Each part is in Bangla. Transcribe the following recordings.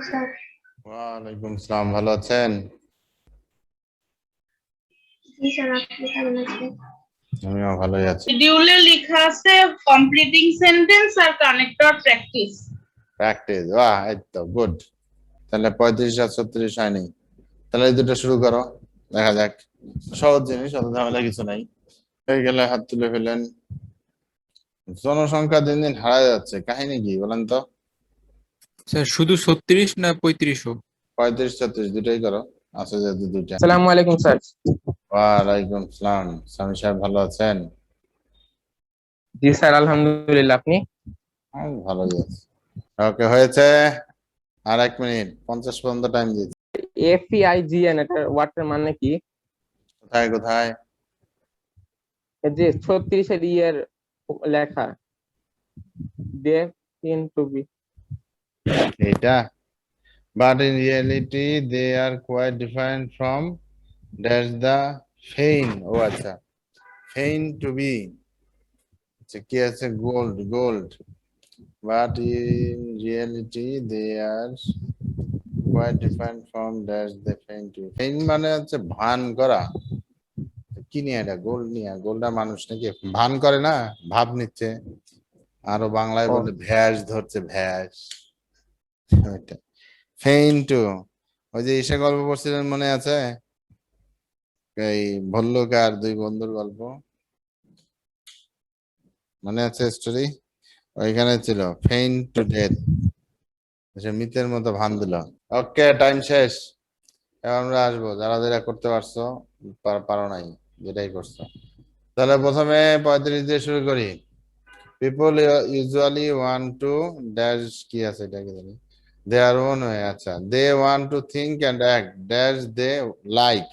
স্যার। ওয়ালাইকুম আসসালাম, ভালো আছেন? জি স্যার, আপনি কেমন আছেন? আমিও ভালোই আছি। শিডিউলে লেখা আছে কমপ্লিটিং সেন্টেন্স আর কানেক্টর প্র্যাকটিস। প্র্যাকটিস, বাহ, এই তো গুড। তাহলে 35 আর 36 হয়নি, তাহলে এই দুটো শুরু করো, দেখা যাক। সহজ জিনিস, অত ঝামেলা কিছু নাই। হয়ে গেলে হাত তুলে ফেলেন। জনসংখ্যা দিন দিন হারায় যাচ্ছে, কাহিনী কি বলেন তো? স্যার শুধু 36 না 35ও? 35 36 দুটোই করো, আছে যেহেতু দুইটা। আসসালামু আলাইকুম স্যার। ওয়ালাইকুম সালাম। স্বামী সাহেব ভালো আছেন? জি স্যার, আলহামদুলিল্লাহ। আপনি? আমি ভালোই আছি। ওকে, হয়েছে। আর 1 মিনিট 50 পর্যন্ত টাইম দিচ্ছি। FEIGN এটার ওয়ার্ডটার মানে কি? কোথায় কোথায়? এই যে 36 এর ইয়ের লেখা, দে ইন টু বি। এটা, but in reality they are quite different from that's the feign. ও আচ্ছা, feign to be, আচ্ছা কি আছে, gold gold, but in reality they are quite different from that's the feign to be. feign মানে হচ্ছে ভান করা। কি নিয়ে এটা, গোল্ড নিয়ে? গোল্ডটা মানুষ নাকি ভান করে না, ভাব নিচ্ছে। আরো বাংলায় ও বলে ভ্যাস ধরছে, ভ্যাস। ফেইন টু, ওই যে ইসে গল্প পড়ছিলেন মনে আছে, এই ভল্লুক আর দুই বন্ধুর গল্প, মনে আছে স্টোরি? ওইখানে ছিল ফেইন টু ডেথ, সে মৃতের মতো ভান দিল। ওকে, টাইম শেষ। এবার আমরা আসবো, যারা যারা করতে পারছো, পারো নাই, যেটাই করছো। তাহলে প্রথমে 35 দিয়ে শুরু করি। People usually want to dash, কি আছে এটা কি জানি, দেয়ার ওন ওয়ে। আচ্ছা, they want to think and act dash they like.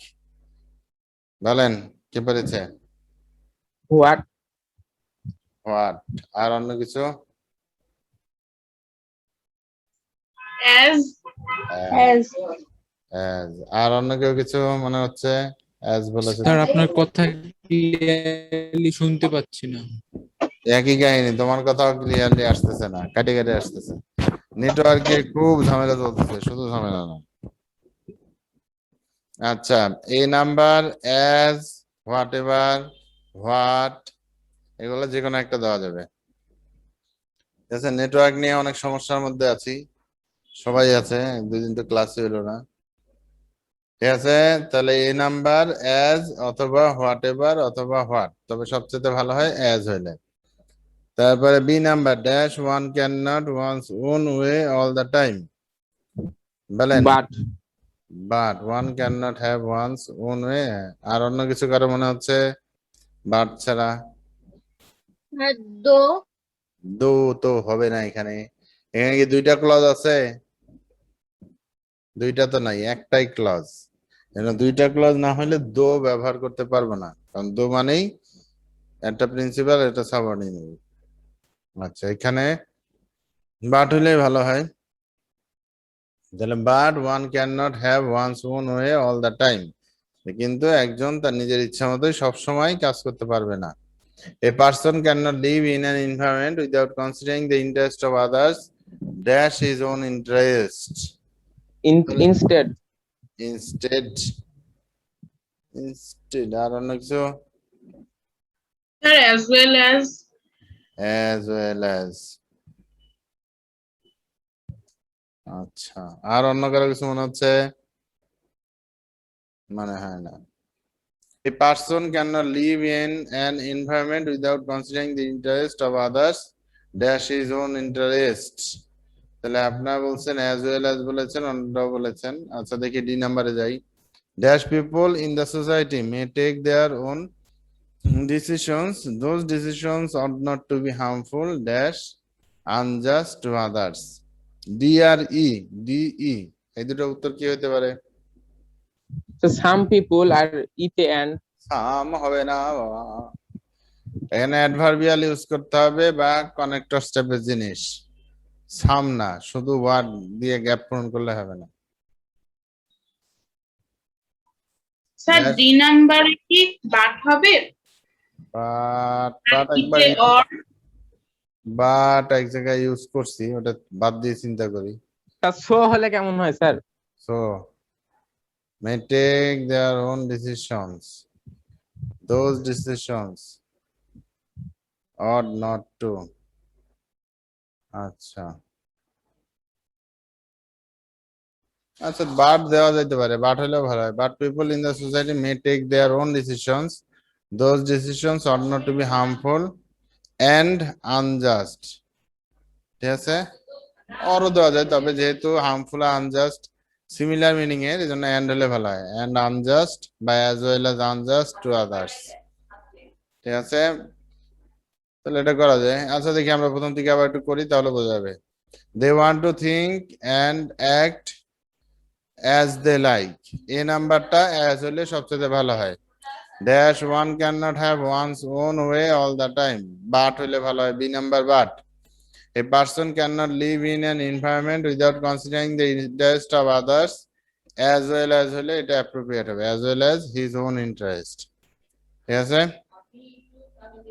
বলেন, কে পেরেছে? হোয়াট? হোয়াট। আর অন্য কিছু? As As, as। আর অন্য কেউ কিছু মনে হচ্ছে? অ্যাজ বলেছে। স্যার আপনার কথা ক্লিয়ারলি শুনতে পাচ্ছি না। একই কাহিনী, তোমার কথাও ক্লিয়ারলি আসতেছে না, কাটে কাটে আসতেছে। নেটওয়ার্কে খুব ঝামেলা চলতেছে, শুধু ঝামেলা না। আচ্ছা, এই number, as, what ever, what, এগুলো যে কোনো একটা দেওয়া যাবে। ঠিক আছে, নেটওয়ার্ক নিয়ে অনেক সমস্যার মধ্যে আছি, সবাই আছে, 2 দিন তো ক্লাসে হলো না। ঠিক আছে, তাহলে এই নাম্বার অ্যাজ অথবা হোয়াট এভার অথবা হোয়াট, তবে সবচেয়ে ভালো হয় অ্যাজ হইলে। তারপরে B number, dash one can not one's own way all the time. বলেন, but? But one can not have one's own way. আর অন্য কিছু কারো মনে হচ্ছে বাট ছাড়া? দো। দো তো হবে না এখানে। এখানে কি দুইটা ক্লজ আছে? দুইটা তো নাই, একটাই ক্লজ। দুইটা ক্লজ না হলে দো ব্যবহার করতে পারবো না, কারণ দো মানেই একটা প্রিন্সিপাল, এটা সাবঅর্ডিনেট। আচ্ছা, এখানে বাট হলেই ভালো হয়। তাহলে but one can not have one's own way all the time, কিন্তু একজন তার নিজের ইচ্ছা মতোই সবসময় কাজ করতে পারবে না। A person cannot live in an environment without considering the interest of others dash his own interest. Instead? Instead, instead, আর অন্য কিছু? Sir as well as. As well as। আচ্ছা, আর অন্য কারো কিছু মনে হচ্ছে? মানে হয় না। A person cannot live in an environment without considering the interest of others dash his own interest। তাহলে আপনারা বলছেন as well as বলেছেন, অন্যরাও বলেছেন। আচ্ছা, দেখি ডি নাম্বারে যাই। Dash people in the society may take their own decisions. Those decisions ought not to be harmful dash unjust to others. DRE, DE, এই দুটো উত্তর কি হতে পারে? So some people are ETN. সাম হবে না বাবা, এখানে অ্যাডভার্বিয়াল ইউজ করতে হবে বা কানেক্টর স্টেপের জিনিস। সাম না, শুধু ওয়ার্ড দিয়ে গ্যাপ পূরণ করলে হবে না। স্যার Dash, ডি নাম্বারে কি বাট হবে? বাট একবার অর বাট এক জায়গায় ইউজ করছি, ওটা বাদ দিয়ে চিন্তা করি। স্যার সো হলে কেমন হয় sir? So may take their own decisions. Those decisions ought not to. আচ্ছা আচ্ছা বাট দেওয়া যেতে পারে, বাট হলেও ভালো হয়। But people in the society may take their own decisions, those decisions are not to be harmful and unjust. ঠিক আছে, অরও দেওয়া যায়, তবে যেহেতু হার্মফুল আর আনজাস্ট সিমিলার মিনিং এর, এই জন্য অ্যান্ড হলে ভালো হয়। অ্যান্ড আনজাস্ট বা as well as unjust to others. ঠিক আছে, তাহলে এটা করা যায়। আচ্ছা দেখি আমরা প্রথম থেকে আবার একটু করি, তাহলে বোঝা যাবে। They want to think and act as they like, এই নাম্বারটা as হলে সবচেয়ে ভালো হয়। dash one cannot have one's own way all the time, but হলে ভালো হয়। B number but. a person cannot live in an environment without considering the interest of others, as well as হলে এটা appropriate হবে, as well as his own interest। ঠিক আছে,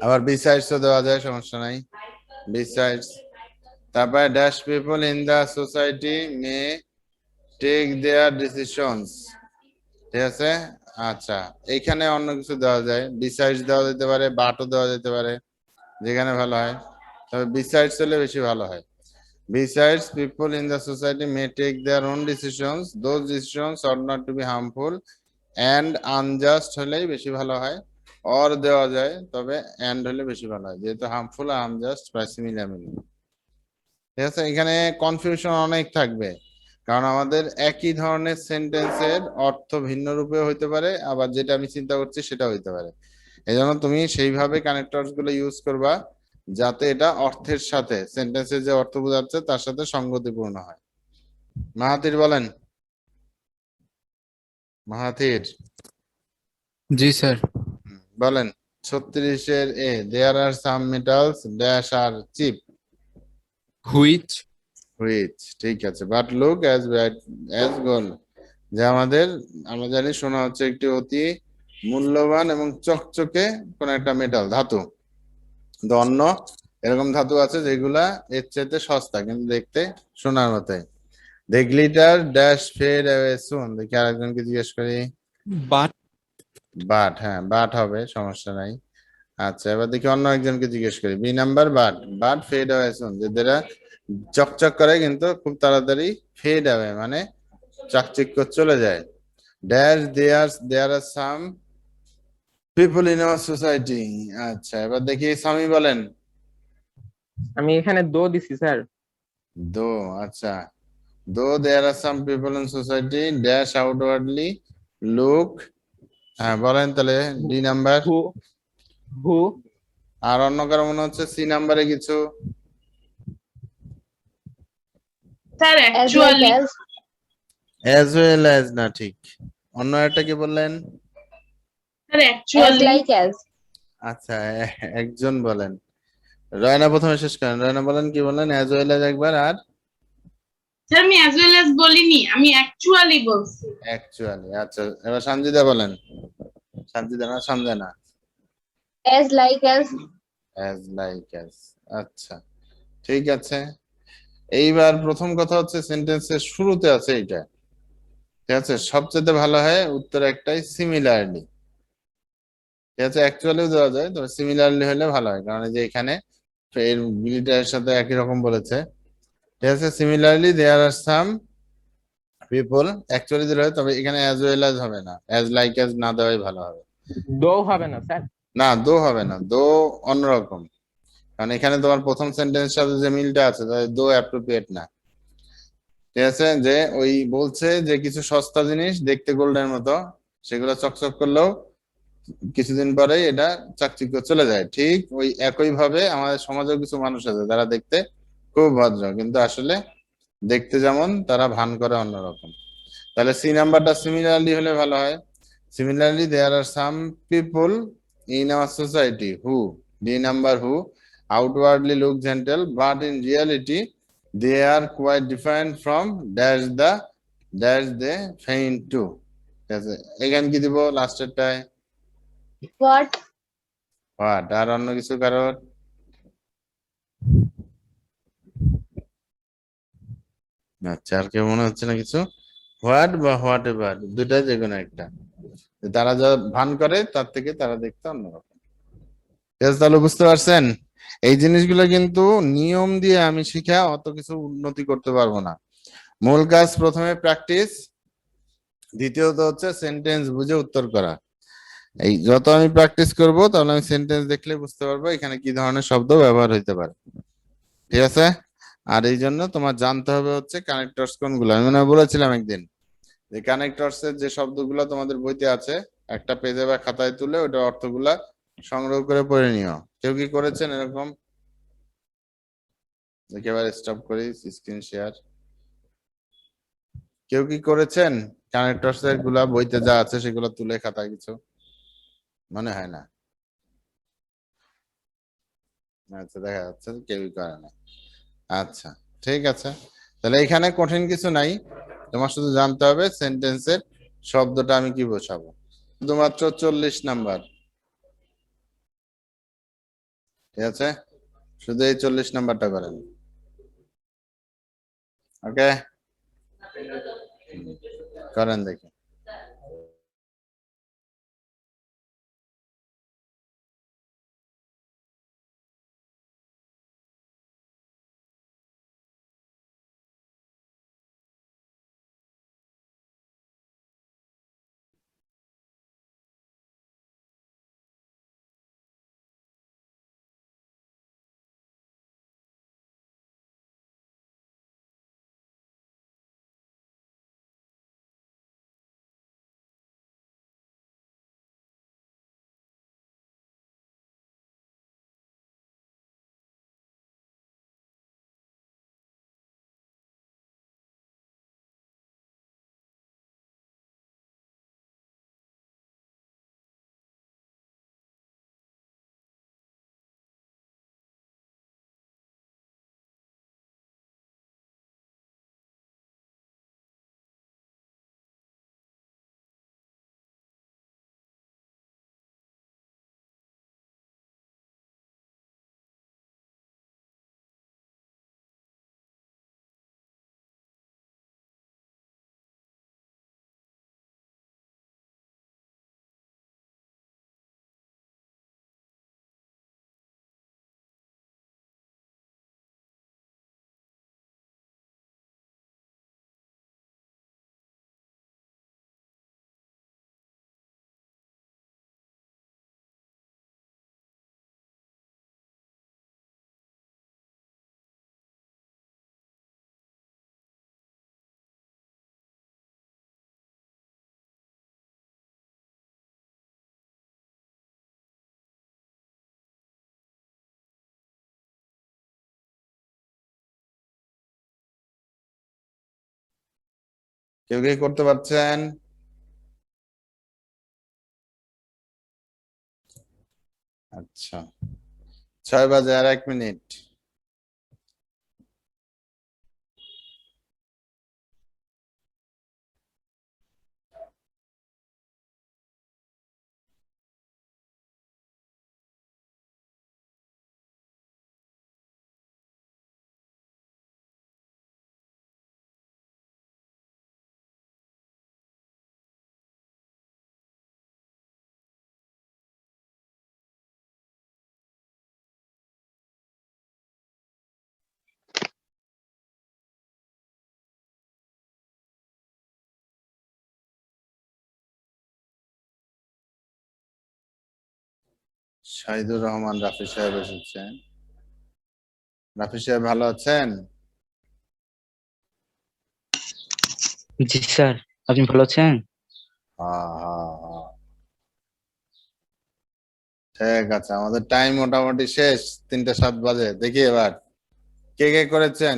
আবার besides ও দেওয়া যায়, সমস্যা নাই, besides। তারপরে dash people in the society may take their decisions। ঠিক আছে, আচ্ছা এখানে অন্য কিছু দেওয়া যায়, বিসাইডস দেওয়া যেতে পারে, বাটও দেওয়া যেতে পারে, যেখানে ভালো হয়। তবে বিসাইডস হলে বেশি ভালো হয়। Besides people in the society may take their own decisions, those decisions are not to be harmful and unjust হলেই বেশি ভালো হয়। অর দেওয়া যায়, তবে অ্যান্ড হলে বেশি ভালো হয়, যেহেতু হার্মফুল আর আনজাস্ট প্রায় সিমিলার মিনিং। ঠিক আছে, এখানে কনফিউশন অনেক থাকবে, কারণ আমাদের একই ধরনের সেন্টেন্সের অর্থ ভিন্ন রূপে হইতে পারে, আবার যেটা আমি চিন্তা করছি সেটা হইতে পারে। এই জন্য তুমি সেইভাবে কানেক্টরস গুলো ইউজ করবা যাতে এটা অর্থের সাথে, সেন্টেন্সের যে অর্থ বোঝাচ্ছে তার সাথে সঙ্গতিপূর্ণ হয়। মাহাতির বলেন, মাহাতির জি স্যার। বলেন 36-এর A, there are some metals dash are cheap which. Which, ঠিক আছে, but look as bright as gold, যে আমাদের, আমরা জানি সোনা হচ্ছে একটি অতি মূল্যবান এবং চকচকে কোন একটা মেটাল, ধাতু। কিন্তু অন্য এরকম ধাতু আছে যেগুলা এর চাইতে সস্তা কিন্তু দেখতে সোনার মতোই। দে গ্লিটার ড্যাশ ফেড অ্যাওয়ে সুন। দেখি আরেকজনকে জিজ্ঞেস করি। বাট। বাট, হ্যাঁ বাট হবে, সমস্যা নাই। আচ্ছা এবার দেখি অন্য একজনকে জিজ্ঞেস করি। B number but, but fade away soon, যেটা চকচক করে কিন্তু খুব তাড়াতাড়ি ফেড অ্যাওয়ে মানে চাকচিক্য চলে যায়। Dash there are some people in our society. আচ্ছা এবার দেখি স্বামী বলেন। আমি এখানে দো দিছি স্যার। দো, আচ্ছা though there are some people in society dash outwardly look, হ্যাঁ বলেন তাহলে ডি নাম্বার। হু হু আর অন্য কারো মনে হচ্ছে সি নাম্বারে কিছু। Sir as like actually as as well as না, ঠিক। অন্য একটা কি বললেন? Sir as actually like as আচ্ছা একজন বলেন, রয়না প্রথমে শেষ করেন। রয়না বলেন, কি বললেন? অ্যাজ ওয়েল অ্যাজ একবার, আর স্যার আমি অ্যাজ ওয়েল অ্যাজ বলিনি, আমি অ্যাকচুয়ালি বলছি। অ্যাকচুয়ালি। আচ্ছা এবার সঞ্জিদা বলেন। সঞ্জিদা না Sanjana. as like as as like as, আচ্ছা ঠিক আছে। এইবার প্রথম কথা হচ্ছে সেন্টেন্সের শুরুতে আছে এইটা, ঠিক আছে। সবচেয়ে ভালো হয় উত্তর একটাই, সিমিলারলি। ঠিক আছে, অ্যাকচুয়ালিও দেওয়া যায়, তবে সিমিলারলি হলে ভালো হয়, কারণ এই যে এখানে এর বিলিটার সাথে একই রকম বলেছে। ঠিক আছে, similarly there are some people, actually দিলে হয়, তবে এখানে অ্যাজ ওয়েল অ্যাজ হবে না, অ্যাজ লাইক অ্যাজ না দেওয়াই ভালো হবে। দো হবে না স্যার। না দো হবে না, দো অন্যরকম, কারণ এখানে তোমার প্রথম সেন্টেন্সের সাথে যে মিলটা আছে তাই দো অ্যাপ্রোপ্রিয়েট না। ঠিক আছে, যে ওই বলছে যে কিছু সস্তা জিনিস দেখতে গোল্ডের মতো, সেগুলো চকচক করলেও কিছুদিন পরেই এটা চাকচিক্য চলে যায়। ঠিক ওই একই ভাবে আমাদের সমাজেও কিছু মানুষ আছে যারা দেখতে খুব ভদ্র, কিন্তু আসলে দেখতে যেমন তারা ভান করে অন্যরকম। তাহলে সি নাম্বারটা সিমিলারলি হলে ভালো হয়। Similarly there are some people in our society who, D number who, outwardly look gentle but in reality they are quite different from dash they feign to। ঠিক আছে, এখানে কি দিব লাস্টেরটায়? what হোয়াট, আর অন্য কিছু কারোর? আচ্ছা, আর কেউ মনে হচ্ছে না কিছু? হোয়াট বা হোয়াট এভার, দুইটা যে কোনো একটা। তারা যা ভান করে তার থেকে তারা দেখতে অন্যরকম। ঠিক আছে, তাহলে বুঝতে পারছেন? এই জিনিসগুলো কিন্তু নিয়ম দিয়ে আমি শিখা অত কিছু উন্নতি করতে পারবো না। মূল কাজ প্রথমে প্র্যাকটিস, দ্বিতীয়ত হচ্ছে সেন্টেন্স বুঝে উত্তর করা। এই যত আমি প্র্যাকটিস করব তাহলে আমি সেন্টেন্স দেখলে বুঝতে পারবো এখানে কি ধরনের শব্দ ব্যবহার হইতে পারে। ঠিক আছে? আর এই জন্য তোমার জানতে হবে হচ্ছে কানেক্টরস কোনগুলো। আমি মনে হয় বলেছিলাম একদিন যে কানেক্টরস এর যে শব্দগুলো তোমাদের বইতে আছে একটা পেজে বা খাতায় তুলে ওটার অর্থগুলা সংগ্রহ করে পড়ে নিও। কেউ কি করেছেন এরকম? একেবারে স্টপ করি স্ক্রিন শেয়ার। কেউ কি করেছেন কানেক্টরস এর গুলা বইতে যা আছে সেগুলো তুলে খাতায়? কিছু মনে হয় না। আচ্ছা, দেখা যাচ্ছে কেউই করে না। আচ্ছা, ঠিক আছে, তাহলে এখানে কঠিন কিছু নাই। তোমার শুধু জানতে হবে সেন্টেন্সের শব্দটা আমি কি বোঝাবো। শুধুমাত্র 40 নাম্বার। ঠিক আছে, শুধু এই 40 নাম্বারটা করেন। ওকে, করেন দেখি। কেউ কি করতে পারছেন? আচ্ছা, 6 বাজে আর 1 মিনিট। শাহিদুর রহমান রাফি সাহেব এসেছেন। রাফি সাহেব ভালো আছেন? জি স্যার, আপনি ভালো আছেন? হ্যাঁ, হ্যাঁ, হ্যাঁ। ঠিক আছে, আমাদের টাইম মোটামুটি শেষ। 3:07 বাজে। দেখি এবার কে কে করেছেন,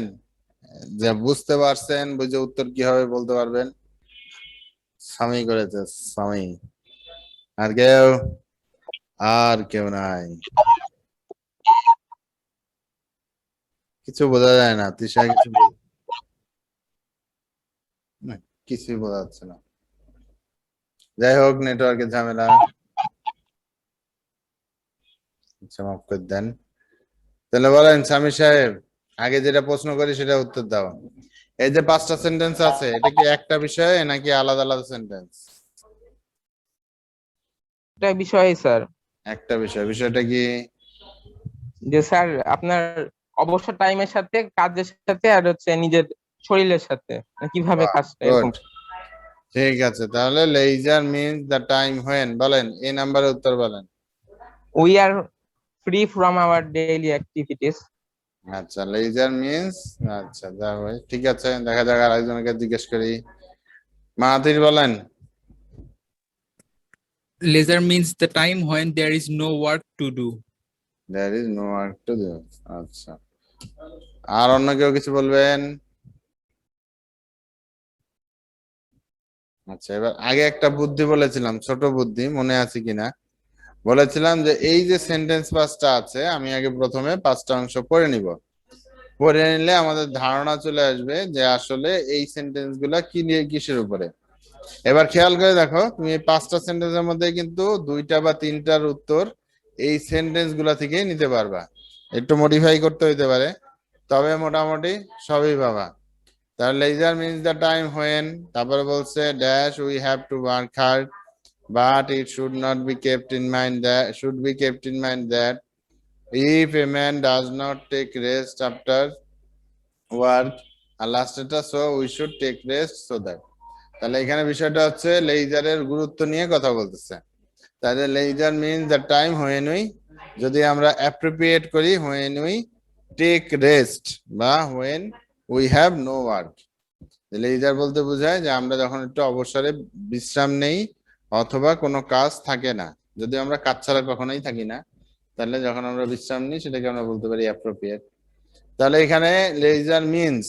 যে বুঝতে পারছেন, বুঝে উত্তর কি হবে বলতে পারবেন। স্বামী করেছে, স্বামী। আর কেউ? আর কেউ নাই। কিছু বোঝা যায় না, তৃষা কিছু না, কিছুই বোঝা যাচ্ছে না। যাই হোক, নেটওয়ার্কের ঝামেলা। আচ্ছা, মাফ করে দেন। তাহলে বলেন স্বামী সাহেব, আগে যেটা প্রশ্ন করি সেটা উত্তর দাও। এই যে 5টা সেন্টেন্স আছে এটা কি একটা বিষয়ে নাকি আলাদা আলাদা সেন্টেন্স? এটা বিষয় স্যার, একটা বিষয়। বিষয়টা কি? যে স্যার আপনার অবসর টাইমের সাথে কাজের সাথে আর হচ্ছে নিজের শরীরের সাথে মানে কিভাবে কাজটা এরকম। গুড, ঠিক আছে। তাহলে leisure means the time when, বলেন এই নাম্বারের উত্তর বলেন। We are free from our daily activities. আচ্ছা, লেজার মিন্স, আচ্ছা যা হয় ঠিক আছে। দেখা যাক আর একজনকে জিজ্ঞেস করি। মাহাতির বলেন। Leisure means the time when there is no work to do. There is no work to do. আচ্ছা, আর অন্য কেউ কিছু বলবেন? আচ্ছা, এবার আগে একটা বুদ্ধি বলেছিলাম, ছোট বুদ্ধি, মনে আছে কিনা? বলেছিলাম যে এই যে সেন্টেন্স 5টা আছে আমি আগে প্রথমে 5টা অংশ পড়ে নিব। পড়ে নিলে আমাদের ধারণা চলে আসবে যে আসলে এই সেন্টেন্স গুলা কি নিয়ে কিসের উপরে। এবার খেয়াল করে দেখো, তুমি এই 5টা সেন্টেন্সের মধ্যে কিন্তু 2টা বা 3টার উত্তর এই সেন্টেন্স গুলা থেকে নিতে পারবা। একটু মডিফাই করতে হইতে পারে, তবে মোটামুটি সবই পাবা। তাহলে leisure means the time when, তারপরে বলছে dash we have to work hard but it should not be kept in mind that should be kept in mind that if a man does not take rest after work, আর লাস্টেরটা so we should take rest so that. তাহলে এখানে বিষয়টা হচ্ছে লেজারের গুরুত্ব নিয়ে কথা বলতেছে। তাহলে leisure means the time when we, যদি আমরা অ্যাপ্রোপ্রিয়েট করি হোয়েন উই টেক রেস্ট বা when we have no work. Leisure বলতে বোঝায় যে আমরা যখন একটু অবসরে বিশ্রাম নেই অথবা কোনো কাজ থাকে না। যদি আমরা কাজ ছাড়া কখনোই থাকি না, তাহলে যখন আমরা বিশ্রাম নিই সেটাকে আমরা বলতে পারি অ্যাপ্রোপ্রিয়েট। তাহলে এখানে লেজার মিন্স,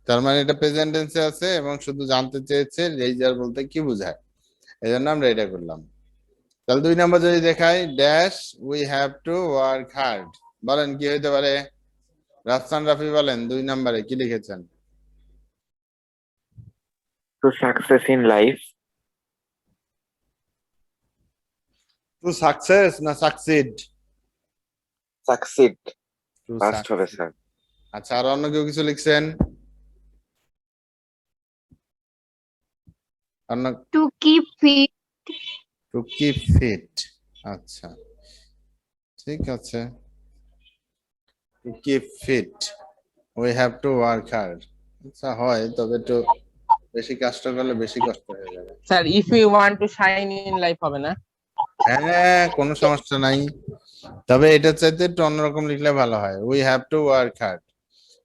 তার মানে এটা প্রেজেন্ট টেন্সে আছে এবং শুধু জানতে চেয়েছে লেজার বলতে কি বোঝায়, এই জন্য আমরা এটা করলাম। তাহলে 2 নম্বর যদি দেখাই dash we have to work hard, বলেন কি হইতে পারে? রাফসান রাফি বলেন 2 নম্বরে কি লিখেছেন? To success in life. To success না সাকসিড? Succeed. টু First হবে স্যার। আচ্ছা, আর অন্য কেউ কিছু লিখছেন? অন্য? To keep fit. To keep fit. আচ্ছা, ঠিক আছে। To keep fit we have to work hard. আচ্ছা হয়, তবে একটু বেশি কষ্ট করলে বেশি কষ্ট হয়ে যাবে। Sir if you want to shine in life হবে না? হ্যাঁ, কোনো সমস্যা নাই, তবে এটা চাইতে একটু অন্যরকম লিখলে ভালো হয়। We have to work hard,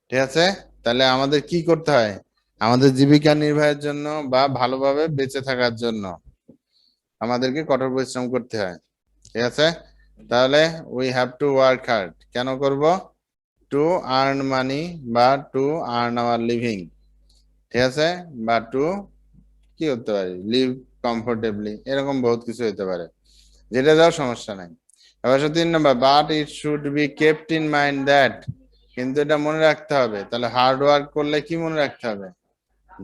ঠিক আছে। তাহলে আমাদের কি করতে হয়? আমাদের জীবিকা নির্বাহের জন্য বা ভালোভাবে বেঁচে থাকার জন্য আমাদেরকে কঠোর পরিশ্রম করতে হয়, ঠিক আছে। তাহলে we have to work hard কেন করব? টু আর্ন মানি বা টু আর্ন আওয়ার লিভিং, ঠিক আছে, বা টু কি করতে পারি লিভ কমফোর্টেবলি, এরকম বহুত কিছু হতে পারে, যেটা যাও সমস্যা নাই। এবার 3 number but it should be kept in mind that, কিন্তু এটা মনে রাখতে হবে। তাহলে হার্ড ওয়ার্ক করলে কি মনে রাখতে হবে?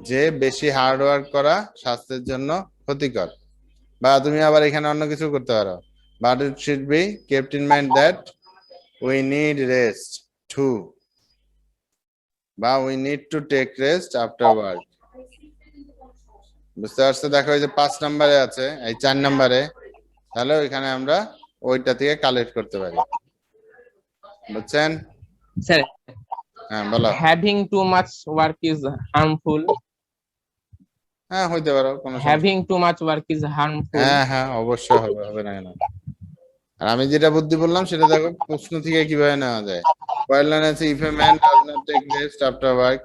যে বেশি হার্ড ওয়ার্ক করা স্বাস্থ্যের জন্য ক্ষতিকর। বা তুমি আবার এখানে অন্য কিছু করতে পারো, but it should be kept in mind that we need rest to, বা we need to take rest after work. বুঝতে পারছো? দেখো এই যে 5 নম্বরে আছে, এই 4 নম্বরে, তাহলে ওইখানে আমরা ওইটা থেকে কালেক্ট করতে পারি, বুঝছেন? স্যার হ্যাঁ বলো। Having too much work is harmful. হ্যাঁ হইতে পারো, কোনো সমস্যা। Having too much work is harmful. হ্যাঁ হ্যাঁ অবশ্যই হবে, হবে না কেন? আর আমি যেটা বুদ্ধি বললাম সেটা দেখো প্রশ্ন থেকে কিভাবে নেওয়া যায়। পরের লাইন আছে if a man does not take rest after work,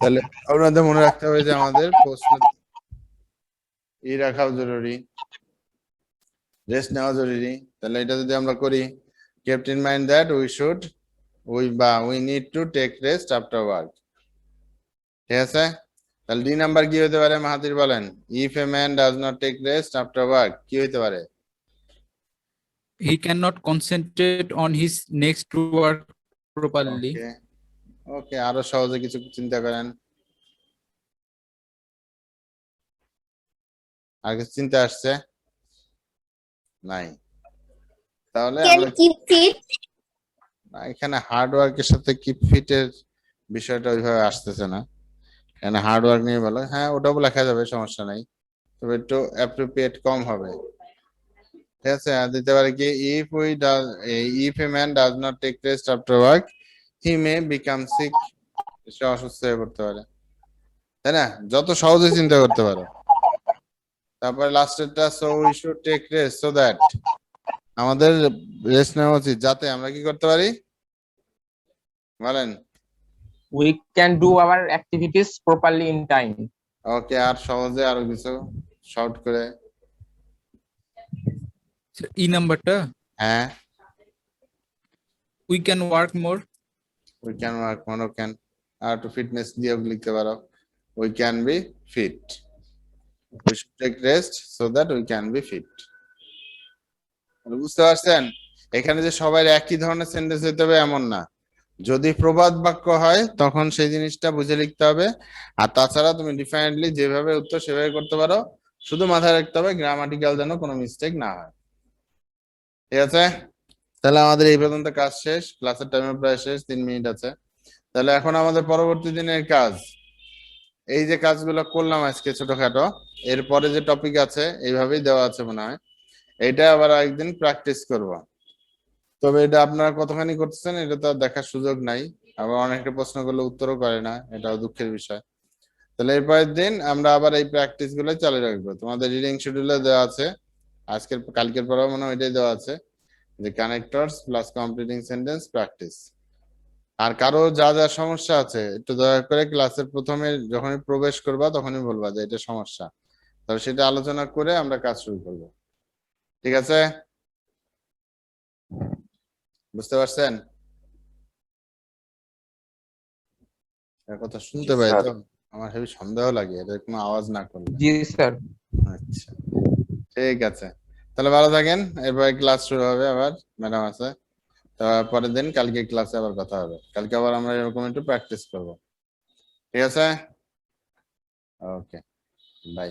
তাহলে আপনাদের মনে রাখতে হবে যে আমাদের প্রশ্ন রাখাও জরুরি, রেস্ট নেওয়া জরুরি। তাহলে এটা যদি আমরা করি kept in mind that we should we need to take rest after work, ঠিক আছে। তাহলে 2 নাম্বার কি হতে পারে মাহাতির বলেন? If a man does not take rest after work কি হতে পারে? He cannot concentrate on his next work properly. ওকে ওকে, আরো সহজে কিছু চিন্তা করেন, আর কিছু চিন্তা আসছে নাই? তাহলে Can আমরা keep fit. এখানে হার্ড ওয়ার্কের সাথে কিপ ফিটের বিষয়টা ওইভাবে আসতেছে না। এখানে হার্ড ওয়ার্ক নিয়ে বলো, হ্যাঁ ওটাও লেখা যাবে, সমস্যা নাই, তবে একটু অ্যাপ্রোপ্রিয়েট কম হবে। ঠিক আছে, আর দিতে পারে কি if a man does not take rest after work he may become sick, সে অসুস্থ হয়ে পড়তে পারে, তাই না? যত সহজে চিন্তা করতে পারো। তারপরে লাস্টেরটা so we should take rest so that, আমাদের রেস্ট নেওয়া উচিত যাতে আমরা কি করতে পারি বলেন। we can do our activities properly in time. ওকে, আর সহজে আরো কিছু শর্ট করে। ই নাম্বারটা হ্যাঁ, we can work more. We can work more can, আর একটু ফিটনেস দিয়েও লিখতে পারো, we can be fit, we should take rest so that we can be fit. বুঝতে পারছেন? এখানে যে সবাই একই ধরনের সেন্টেন্স হইতে হবে এমন না, যদি প্রবাদ বাক্য হয় তখন সেই জিনিসটা বুঝে লিখতে হবে, আর তাছাড়া তুমি ডিফারেন্টলি যেভাবে উত্তর সেভাবে করতে পারো, শুধু মাথায় রাখতে হবে গ্রামাটিক্যাল যেন কোনো মিস্টেক না হয়। ঠিক আছে, তাহলে আমাদের এই পর্যন্ত কাজ শেষ, ক্লাসের টাইম প্রায় শেষ, 3 মিনিট আছে। তাহলে এখন আমাদের পরবর্তী দিনের কাজ, এই যে কাজগুলো করলাম আজকে ছোটখাটো, এরপরে যে টপিক আছে এইভাবেই দেওয়া আছে মনে হয়, এটা আবার একদিন প্র্যাকটিস করব। তবে এটা আপনারা কতখানি করতেছেন এটা তো আর দেখার সুযোগ নাই, আবার অনেকটা প্রশ্ন করলে উত্তরও করে না, এটাও দুঃখের বিষয়। তাহলে এরপরের দিন আমরা আবার এই প্র্যাকটিস গুলো চালু রাখবো। তোমাদের রিডিং শিডিউলে দেওয়া আছে, আজকের কালকের পরেও মনে হয় ওইটাই দেওয়া আছে, যে connectors plus completing sentence practice. আর কারো যা যা সমস্যা আছে একটু দয়া করে ক্লাসের প্রথমে যখনই প্রবেশ করবা তখনই বলবা যে এটা সমস্যা, তাহলে সেটা আলোচনা করে আমরা কাজ শুরু করব। ঠিক আছে, বুঝতে পারছেন? এর কথা শুনতে পাই তো, আমার হেবি সন্দেহ লাগে এটা কোনো আওয়াজ না করলে। জি স্যার। আচ্ছা, ঠিক আছে, তাহলে ভালো থাকেন। এরপরে ক্লাস শুরু হবে, আবার ম্যাডাম আছে, পরের দিন কালকে ক্লাসে আবার কথা হবে, কালকে আবার আমরা এরকম একটু প্র্যাকটিস করব। ঠিক আছে, ওকে, বাই।